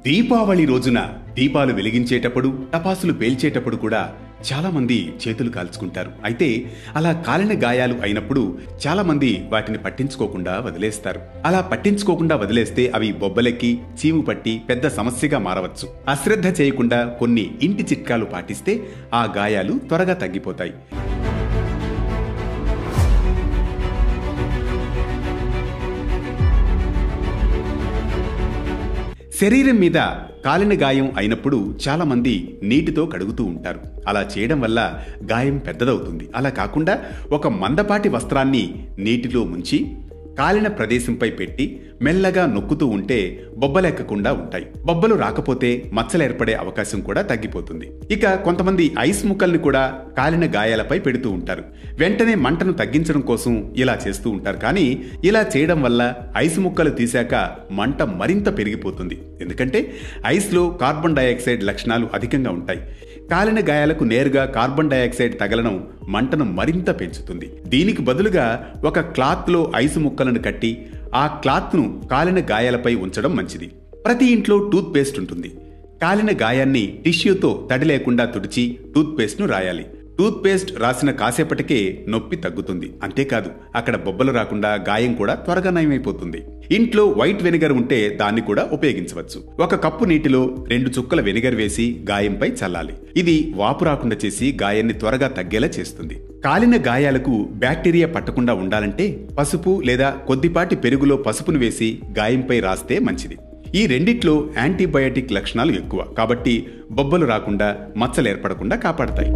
దీపావళి రోజున దీపాలు వెలిగించేటప్పుడు టపాసులు పేల్చేటప్పుడు కూడా చాలా మంది చేతులు కాల్చుకుంటారు. అయితే అలా కాలిన గాయాలు అయినప్పుడు చాలా మంది వాటిని పట్టించుకోకుండా వదిలేస్తారు. అలా పట్టించుకోకుండా వదిలేస్తే అవి బొబ్బలెక్కి చీము పట్టి పెద్ద సమస్యగా మారవచ్చు. అశ్రద్ధ చేయకుండా కొన్ని ఇంటి చిట్కాలు పాటిస్తే ఆ గాయాలు త్వరగా తగ్గిపోతాయి. శరీరం మీద కాలిన గాయం అయినప్పుడు చాలా మంది నీటితో కడుగుతూ ఉంటారు. అలా చేయడం వల్ల గాయం పెద్దదవుతుంది. అలా కాకుండా ఒక మందపాటి వస్త్రాన్ని నీటిలో ముంచి కాలిన ప్రదేశంపై పెట్టి మెల్లగా నొక్కుతూ ఉంటే బొబ్బలెక్కకుండా ఉంటాయి. బొబ్బలు రాకపోతే మచ్చలు ఏర్పడే అవకాశం కూడా తగ్గిపోతుంది. ఇక కొంతమంది ఐస్ ముక్కల్ని కూడా కాలిన గాయాలపై పెడుతూ ఉంటారు. వెంటనే మంటను తగ్గించడం కోసం ఇలా చేస్తూ ఉంటారు. కానీ ఇలా చేయడం వల్ల ఐస్ ముక్కలు తీశాక మంట మరింత పెరిగిపోతుంది. ఎందుకంటే ఐస్లో కార్బన్ డయాక్సైడ్ లక్షణాలు అధికంగా ఉంటాయి. కాలిన గాయాలకు నేరుగా కార్బన్ డయాక్సైడ్ తగలడం మంటను మరింత పెంచుతుంది. దీనికి బదులుగా ఒక క్లాత్లో ఐసు ముక్కలను కట్టి ఆ క్లాత్ను కాలిన గాయాలపై ఉంచడం మంచిది. ప్రతి ఇంట్లో టూత్ పేస్ట్ ఉంటుంది. కాలిన గాయాన్ని టిష్యూతో తడి లేకుండా తుడిచి టూత్ పేస్ట్ను రాయాలి. టూత్ పేస్ట్ రాసిన కాసేపటికే నొప్పి తగ్గుతుంది. అంతేకాదు అక్కడ బొబ్బలు రాకుండా గాయం కూడా త్వరగా నయమైపోతుంది. ఇంట్లో వైట్ వెనిగర్ ఉంటే దాన్ని కూడా ఉపయోగించవచ్చు. ఒక కప్పు నీటిలో 2 చుక్కల వెనిగర్ వేసి గాయంపై చల్లాలి. ఇది వాపు రాకుండా చేసి గాయాన్ని త్వరగా తగ్గేలా చేస్తుంది. కాలిన గాయాలకు బ్యాక్టీరియా పట్టకుండా ఉండాలంటే పసుపు లేదా కొద్దిపాటి పెరుగులో పసుపును వేసి గాయంపై రాస్తే మంచిది. ఈ రెండిట్లో యాంటీబయాటిక్ లక్షణాలు ఎక్కువ కాబట్టి బొబ్బలు రాకుండా మచ్చలు ఏర్పడకుండా కాపాడతాయి.